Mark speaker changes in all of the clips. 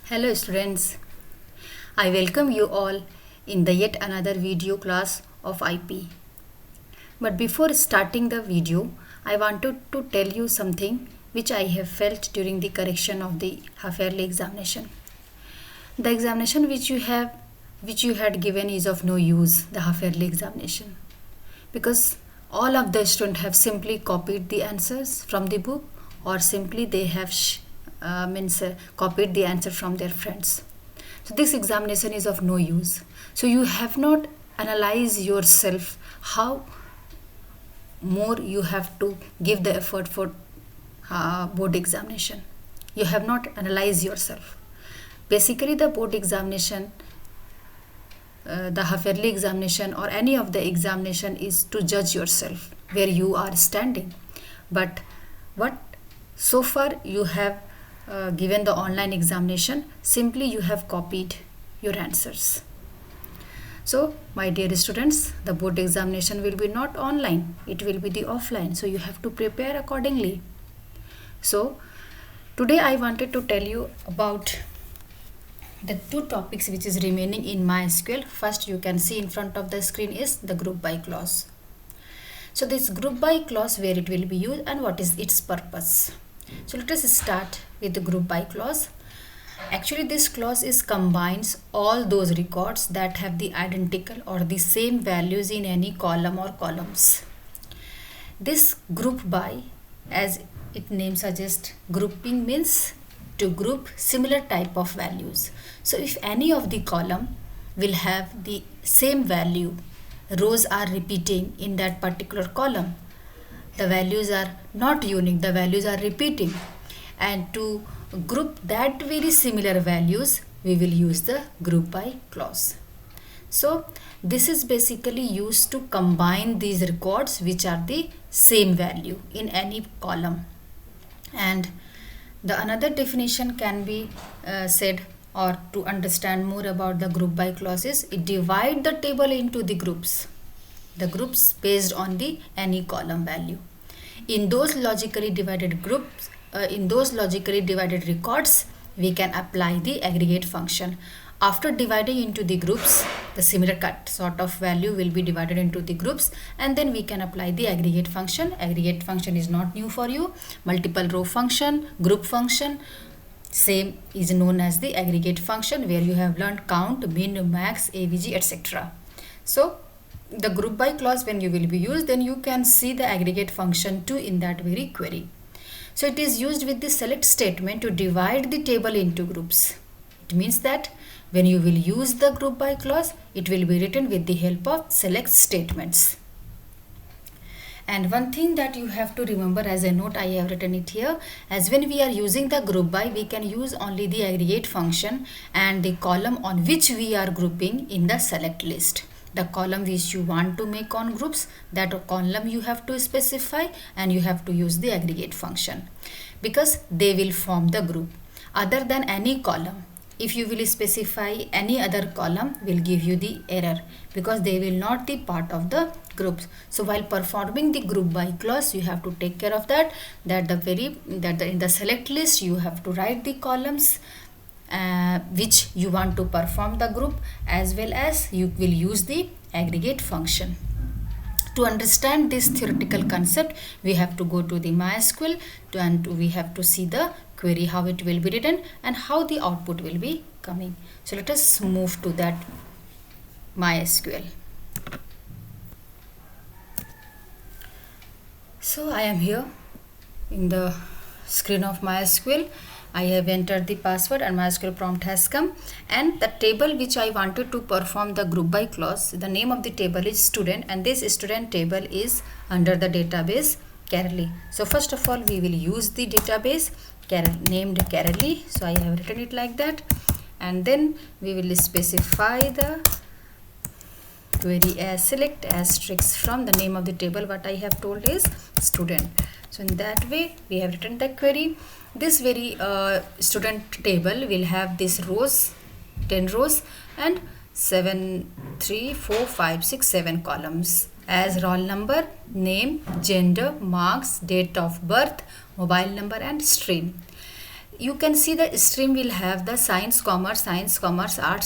Speaker 1: Hello students, I welcome you all in the yet another video class of IP. But before starting the video, I wanted to tell you something which I have felt during the correction of the half-yearly examination. The examination which you had given is of no use, the half-yearly examination, because all of the students have simply copied the answers from the book or simply they have copied the answer from their friends. So this examination is of no use. So you have not analyzed yourself how more you have to give the effort for board examination. You have not analyzed yourself. Basically the board examination, the half-yearly examination or any of the examination is to judge yourself where you are standing. But what so far you have given the online examination, simply you have copied your answers. So my dear students, the board examination will be not online, it will be the offline, so you have to prepare accordingly. So today I wanted to tell you about the two topics which is remaining in MySQL. First, you can see in front of the screen is the group by clause. So this group by clause, where it will be used and what is its purpose. So let us start with the group by clause. Actually this clause is combines all those records that have the identical or the same values in any column or columns. This group by, as its name suggests, grouping means to group similar type of values. So if any of the column will have the same value, rows are repeating in that particular column, the values are not unique, the values are repeating, and to group that very similar values we will use the group by clause. So this is basically used to combine these records which are the same value in any column. And the another definition can be said, or to understand more about the group by clauses, it divide the table into the groups based on the any column value. In those logically divided groups, in those logically divided records, we can apply the aggregate function. After dividing into the groups, the similar sort of value will be divided into the groups, and then we can apply the aggregate function. Aggregate function is not new for you. Multiple row function, group function, same is known as the aggregate function, where you have learned count, min, max, avg, etc. So the group by clause, when you will be used, then you can see the aggregate function too in that very query. So it is used with the select statement to divide the table into groups. It means that when you will use the group by clause, it will be written with the help of select statements. And one thing that you have to remember, as a note I have written it here, as when we are using the group by, we can use only the aggregate function and the column on which we are grouping in the select list. The column which you want to make on groups, that column you have to specify and you have to use the aggregate function, because they will form the group. Other than any column, if you will specify any other column, will give you the error, because they will not be part of the groups. So while performing the group by clause, you have to take care of that in the select list you have to write the columns which you want to perform the group, as well as you will use the aggregate function. To understand this theoretical concept, we have to go to the MySQL and we have to see the query, how it will be written and how the output will be coming. So let us move to that MySQL. So I am here in the screen of MySQL. I have entered the password and MySQL prompt has come, and the table which I wanted to perform the group by clause, the name of the table is student, and this student table is under the database Carely. So first of all we will use the database named Carely. So I have written it like that, and then we will specify the query as select asterisk from the name of the table. What I have told is student. So in that way we have written the query. This very student table will have this rows, 10 rows and 7 columns as roll number, name, gender, marks, date of birth, mobile number and stream. you can see the stream will have the science, commerce, arts,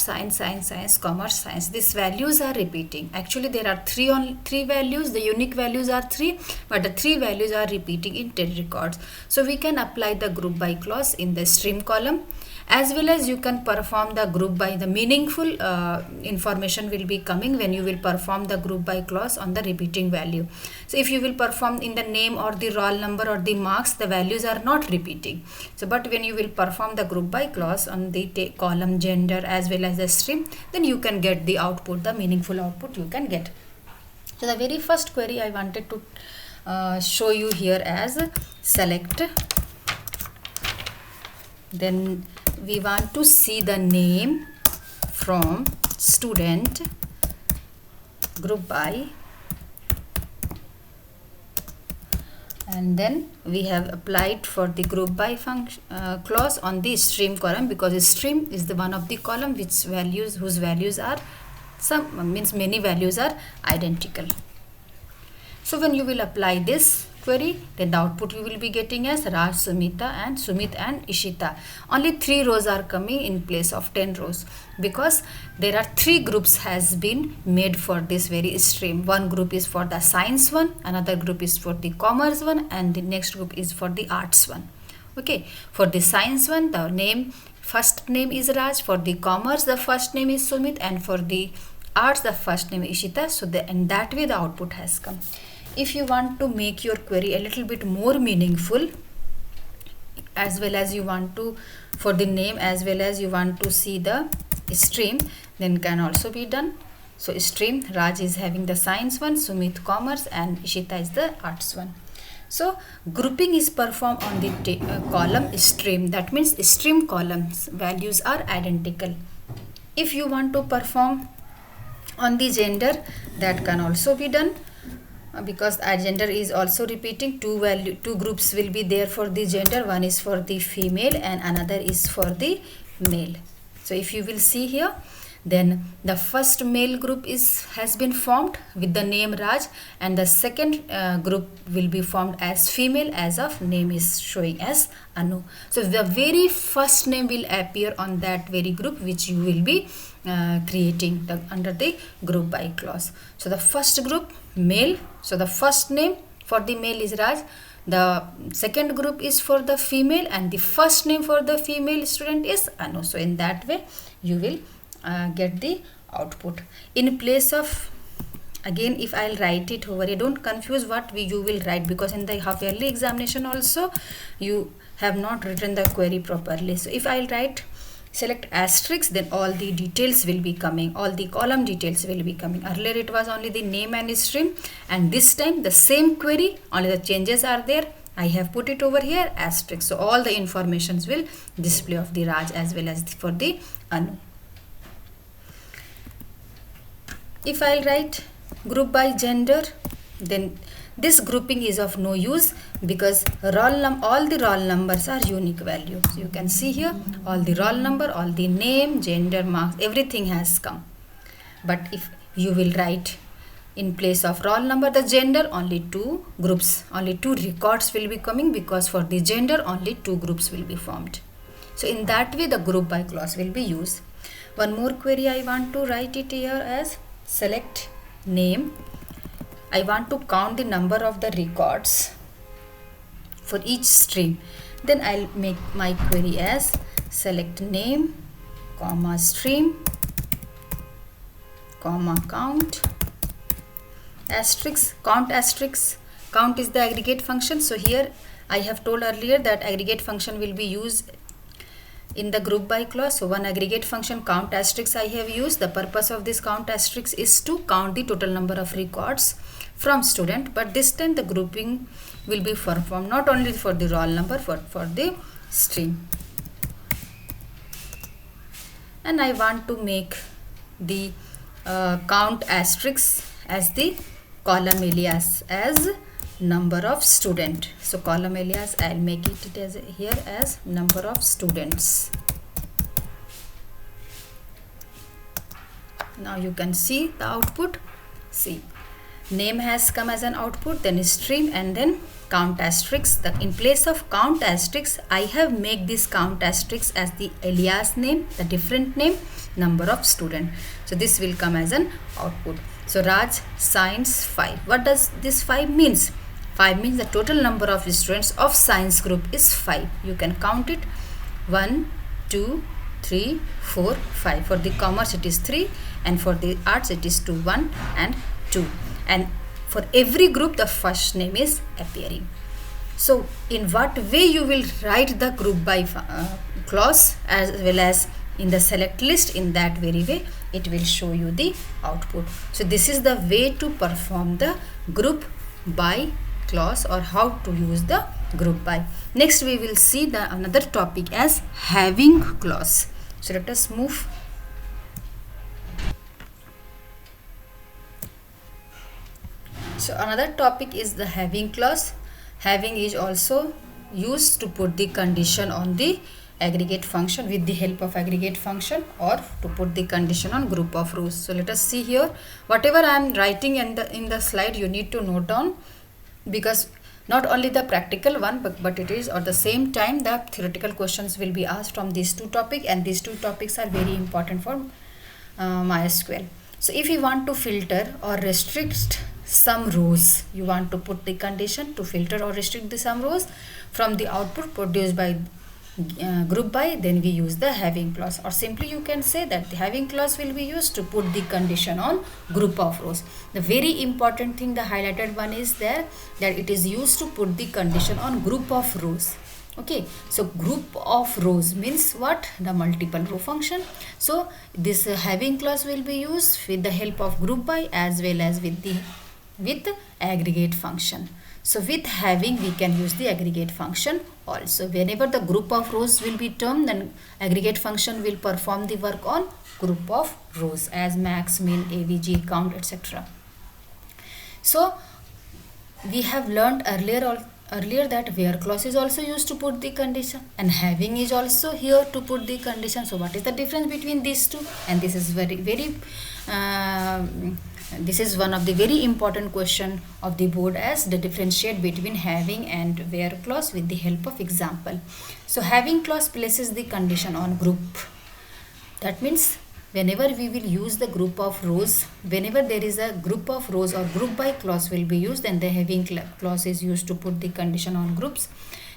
Speaker 1: science, commerce, science. These values are repeating. Actually, there are three values. The unique values are 3, but the 3 values are repeating in 10 records. So we can apply the group by clause in the stream column, as well as you can perform the group by. The meaningful information will be coming when you will perform the group by clause on the repeating value. So if you will perform in the name or the roll number or the marks, the values are not repeating. So but when you will perform the group by clause on the column gender as well as the stream, then you can get the output, the meaningful output you can get. So the very first query I wanted to show you here as select. Then we want to see the name from student group by, and then we have applied for the group by function clause on the stream column, because stream is the one of the column whose values are many values are identical. So when you will apply this query, then the output you will be getting as Raj, Sumit and Ishita. Only 3 rows are coming in place of 10 rows, because there are 3 groups has been made for this very stream. One group is for the science one, another group is for the commerce one, and the next group is for the arts one. Okay, for the science one, the first name is Raj. For the commerce, the first name is Sumit, and for the arts, the first name is Ishita. So in that way the output has come. If you want to make your query a little bit more meaningful, as well as you want to for the name, as well as you want to see the stream, then can also be done. So stream, Raj is having the science one, Sumit commerce, and Ishita is the arts one. So grouping is performed on the column stream. That means stream columns values are identical. If you want to perform on the gender, that can also be done, because our gender is also repeating. Two groups will be there for the gender. One is for the female and another is for the male. So if you will see here, then the first male group has been formed with the name Raj, and the second group will be formed as female, as of name is showing as Anu. So the very first name will appear on that very group which you will be creating under the group by clause. So the first group male, so the first name for the male is Raj, the second group is for the female, and the first name for the female student is Anu. So in that way you will get the output. In place of, again if I'll write it over here, don't confuse what you will write, because in the half yearly examination also you have not written the query properly. So if I'll write select asterisk, then all the details will be coming, all the column details will be coming. Earlier it was only the name and stream, and this time the same query, only the changes are there. I have put it over here asterisk, so all the informations will display of the Raj as well as for the Anu. If I'll write group by gender, then this grouping is of no use, because all the roll numbers are unique values. So you can see here all the roll number, all the name, gender, marks, everything has come. But if you will write in place of roll number the gender, only 2 groups, only 2 records will be coming, because for the gender only 2 groups will be formed. So in that way the group by clause will be used. One more query I want to write it here as select name. I want to count the number of the records for each stream. Then I'll make my query as select name, comma stream, comma count, asterisk, count asterisk. Count is the aggregate function. So here I have told earlier that aggregate function will be used in the group by clause. So one aggregate function count asterisk I have used. The purpose of this count asterisk is to count the total number of records from student, but this time the grouping will be performed not only for the roll number, but for the stream. And I want to make the count asterisk as the column alias as number of student. So column alias I'll make it as here as number of students. Now you can see the output. See, name has come as an output, then stream, and then count asterisk. In place of count asterisk, I have make this count asterisk as the alias name, the different name, number of student. So this will come as an output. So Raj science 5. What does this 5 means? 5 means the total number of students of science group is 5. You can count it. 1, 2, 3, 4, 5. For the commerce it is 3, and for the arts it is 2, 1 and 2. And for every group the first name is appearing. So in what way you will write the group by clause as well as in the select list, in that very way it will show you the output. So this is the way to perform the group by clause, or how to use the group by. Next we will see the another topic as having clause. So let us move. So another topic is the having clause. Having is also used to put the condition on the aggregate function with the help of aggregate function, or to put the condition on group of rows. So let us see here. Whatever I am writing in the slide, you need to note down, because not only the practical one, but it is at the same time the theoretical questions will be asked from these two topics, and these two topics are very important for MySQL. So if you want to filter or restrict some rows, you want to put the condition to filter or restrict the some rows from the output produced by group by, then we use the having clause, or simply you can say that the having clause will be used to put the condition on group of rows. The very important thing, the highlighted one, is there that it is used to put the condition on group of rows. Okay, so group of rows means what? The multiple row function. So this having clause will be used with the help of group by as well as with aggregate function. So with having we can use the aggregate function also. Whenever the group of rows will be termed, then aggregate function will perform the work on group of rows as max, min, avg, count, etc. So we have learned earlier that where clause is also used to put the condition, and having is also here to put the condition. So what is the difference between these two? And this is this is one of the very important question of the board, as the differentiate between having and where clause with the help of example. So having clause places the condition on group. That means whenever we will use the group of rows, whenever there is a group of rows or group by clause will be used, then the having clause is used to put the condition on groups,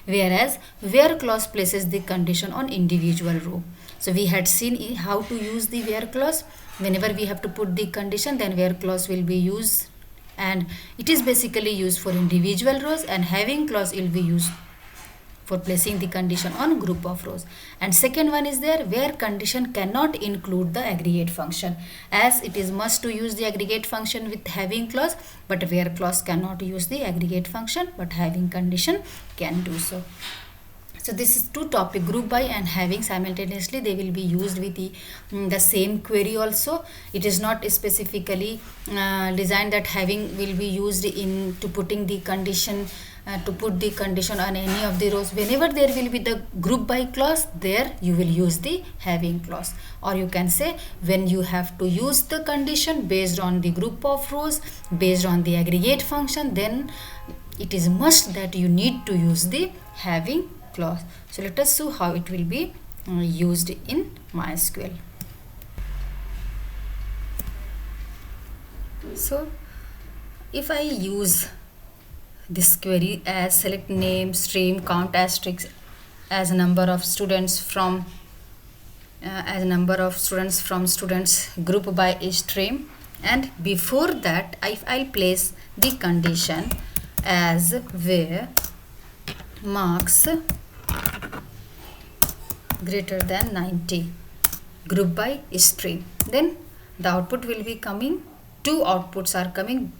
Speaker 1: whereas where clause places the condition on individual row. So we had seen how to use the where clause. Whenever we have to put the condition, then where clause will be used, and it is basically used for individual rows, and having clause will be used for placing the condition on group of rows. And second one is there where condition cannot include the aggregate function, as it is must to use the aggregate function with having clause, but where clause cannot use the aggregate function, but having condition can do so. So this is two topic, group by and having, simultaneously they will be used with the same query also. It is not specifically designed that having will be used in to putting the condition to put the condition on any of the rows. Whenever there will be the group by clause, there you will use the having clause. Or you can say when you have to use the condition based on the group of rows, based on the aggregate function, then it is must that you need to use the having clause. So let us see how it will be used in MySQL. So if I use this query as select name, stream, count asterisk as number of students from students group by stream, and before that I'll place the condition as where marks greater than 90 group by stream, then the output will be coming. Two outputs are coming.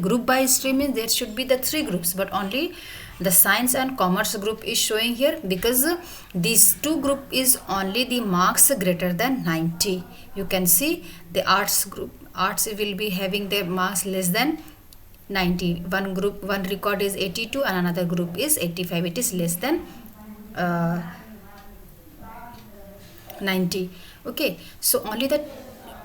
Speaker 1: Group by stream means there should be the three groups, but only the science and commerce group is showing here because these two group is only the marks greater than 90. You can see the arts group, arts will be having their marks less than 90. One group, one record is 82 and another group is 85. It is less than 90. Okay, so only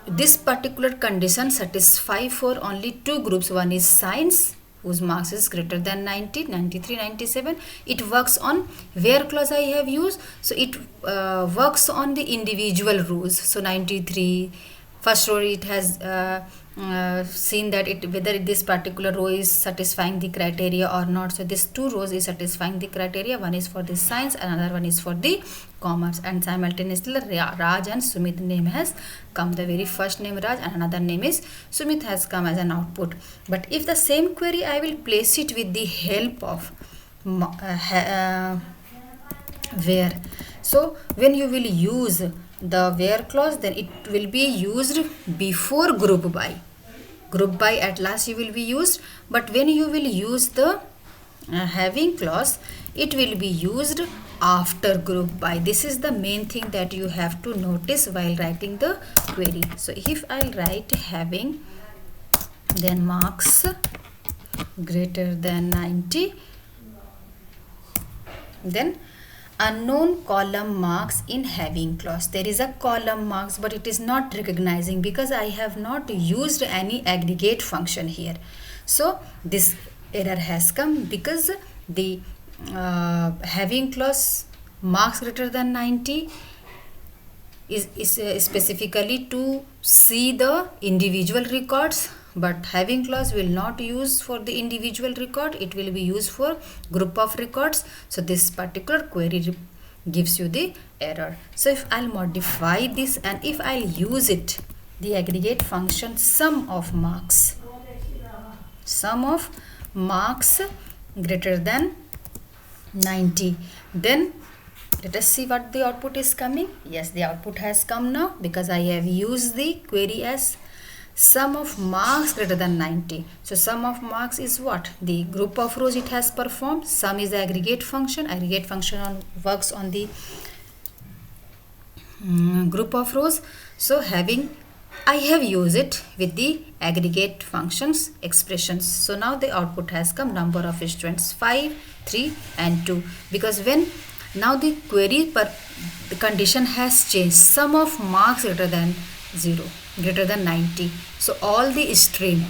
Speaker 1: this particular condition satisfy for only two groups. One is science whose marks is greater than 90, 93, 97. It works on where clause I have used. So it works on the individual rows. So 93, first row it has seen that whether this particular row is satisfying the criteria or not. So this two rows is satisfying the criteria. One is for the science, another one is for the commerce, and simultaneously Raj and Sumit name has come. The very first name Raj and another name is Sumit has come as an output. But if the same query I will place it with the help of where. So when you will use the where clause, then it will be used before group by. Group by at last you will be used, but when you will use the having clause, it will be used after group by. This is the main thing that you have to notice while writing the query. So if I'll write having, then marks greater than 90, then unknown column marks in having clause. There is a column marks, but it is not recognizing because I have not used any aggregate function here. So this error has come because the having clause marks greater than 90 is specifically to see the individual records, but having clause will not use for the individual record, it will be used for group of records. So this particular query gives you the error. So if I'll modify this and if I'll use it, the aggregate function sum of marks greater than 90, then let us see what the output is coming. Yes, the output has come now because I have used the query as sum of marks greater than 90. So sum of marks is what? The group of rows it has performed. Sum is the aggregate function. Aggregate function works on the group of rows. So I have used it with the aggregate functions expressions. So now the output has come, number of students 5, 3 and 2, because when now the query the condition has changed, sum of marks greater than 0, greater than 90. So all the stream,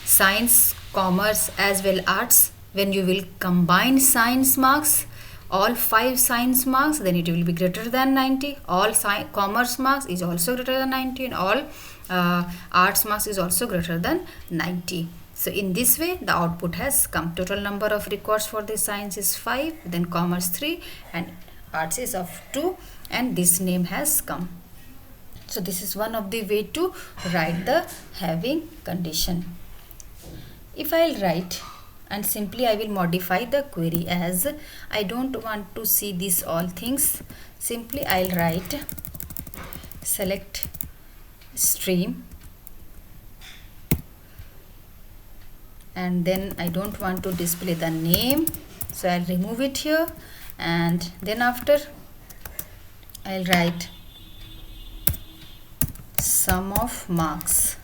Speaker 1: science, commerce as well arts, when you will combine science marks, all 5 science marks, then it will be greater than 90. All commerce marks is also greater than 90, and all arts marks is also greater than 90. So in this way the output has come. Total number of records for the science is 5, then commerce 3 and arts is of 2, and this name has come. So this is one of the way to write the having condition. If I'll write and simply I will modify the query as I don't want to see these all things, simply I'll write select stream, and then I don't want to display the name, so I'll remove it here, and then after I'll write sum of marks.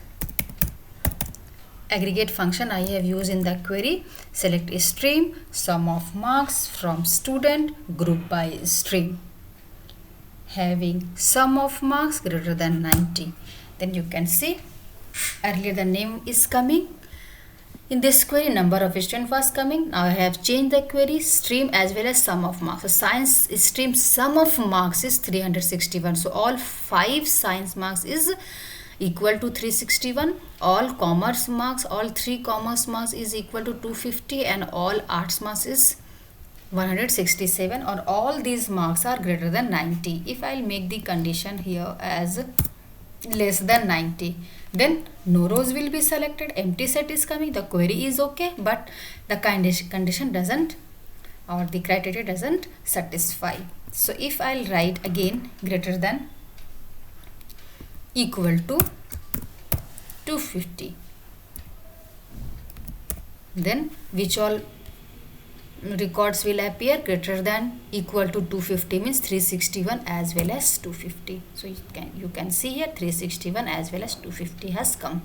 Speaker 1: Aggregate function I have used in the query. Select a stream, sum of marks from student, group by stream, having sum of marks greater than 90. Then you can see earlier the name is coming. In this query number of students was coming. Now I have changed the query stream as well as sum of marks. So science stream sum of marks is 361. So all 5 science marks is equal to 361. All commerce marks, all 3 commerce marks is equal to 250, and all arts marks is 167, or all these marks are greater than 90. If I'll make the condition here as less than 90, then no rows will be selected, empty set is coming, the query is okay, but the condition doesn't, or the criteria doesn't satisfy. So if I'll write again greater than equal to 250, then which all records will appear? Greater than equal to 250 means 361 as well as 250. So you can see here 361 as well as 250 has come,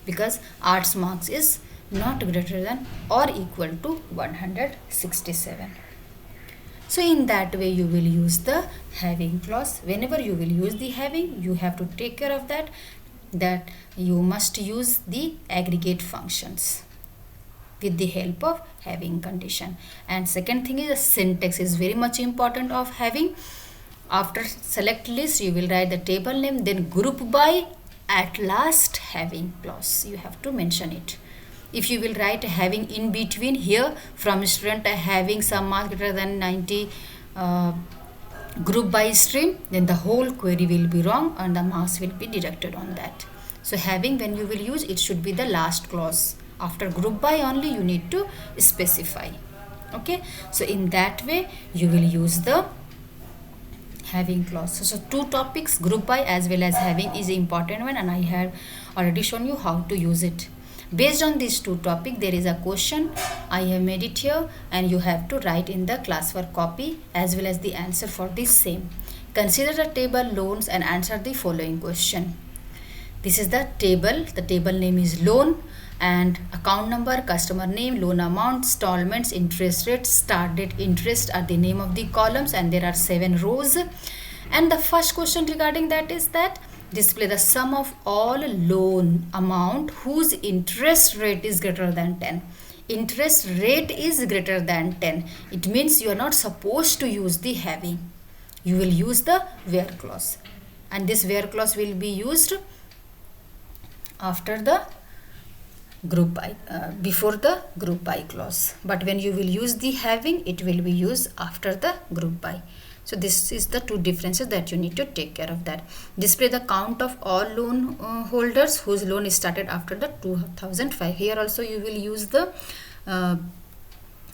Speaker 1: because arts marks is not greater than or equal to 167. So in that way you will use the having clause. Whenever you will use the having, you have to take care of that you must use the aggregate functions. with the help of having condition. And second thing is the syntax is very much important of having. After select list, you will write the table name, then group by, at last having clause. You have to mention it. If you will write having in between here, from student having some mark greater than 90 group by stream, then the whole query will be wrong and the marks will be deducted on that. So having, when you will use, it should be the last clause. After group by only you need to specify. Okay, so in that way you will use the having clause. So two topics, group by as well as having, is an important one, and I have already shown you how to use it. Based on these two topics, there is a question I have made it here, and you have to write in the classwork copy as well as the answer for the same. Consider the table loans and answer the following question. This is the table. The table name is loan, and account number, customer name, loan amount, installments, interest rate, start date, interest are the name of the columns, and there are 7 rows. And the first question regarding that is that display the sum of all loan amount whose interest rate is greater than 10. Interest rate is greater than 10. It means you are not supposed to use the having. You will use the where clause, and this where clause will be used after the group by, before the group by clause. But when you will use the having, it will be used after the group by. So this is the two differences that you need to take care of that. Display the count of all loan holders whose loan is started after the 2005. Here also you will use the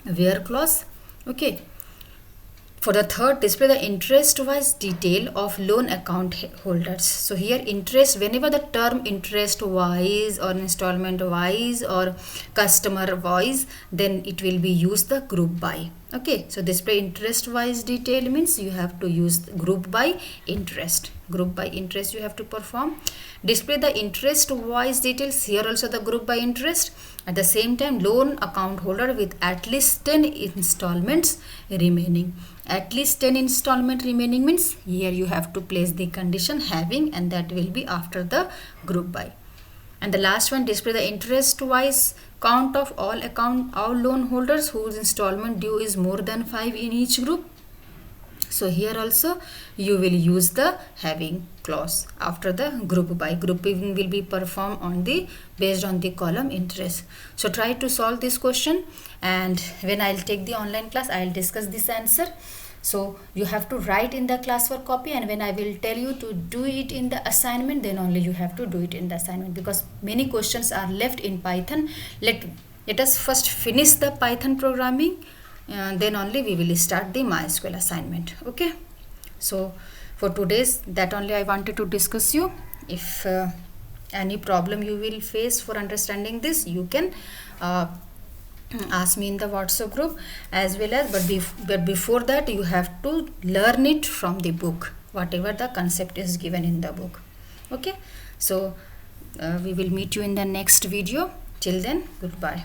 Speaker 1: where clause. Okay. For the third, display the interest wise detail of loan account holders. So here interest, whenever the term interest wise or installment wise or customer wise, then it will be used the group by. Okay, so display interest wise detail means you have to use group by interest. Group by interest you have to perform. Display the interest wise details, here also the group by interest. At the same time, loan account holder with at least 10 installments remaining. At least 10 installment remaining means here you have to place the condition having, and that will be after the group by. And the last one, display the interest wise count of all loan holders whose installment due is more than 5 in each group. So here also you will use the having clause after the group by. Grouping will be performed on the based on the column interest. So try to solve this question, and when I'll take the online class, I'll discuss this answer. So you have to write in the classwork copy, and when I will tell you to do it in the assignment, then only you have to do it in the assignment, because many questions are left in Python. Let us first finish the Python programming, then only we will start the MySQL assignment. Okay, so for today's, that only I wanted to discuss you. If any problem you will face for understanding this, you can ask me in the WhatsApp group as well as, but before that you have to learn it from the book, whatever the concept is given in the book. Okay, so we will meet you in the next video. Till then, goodbye.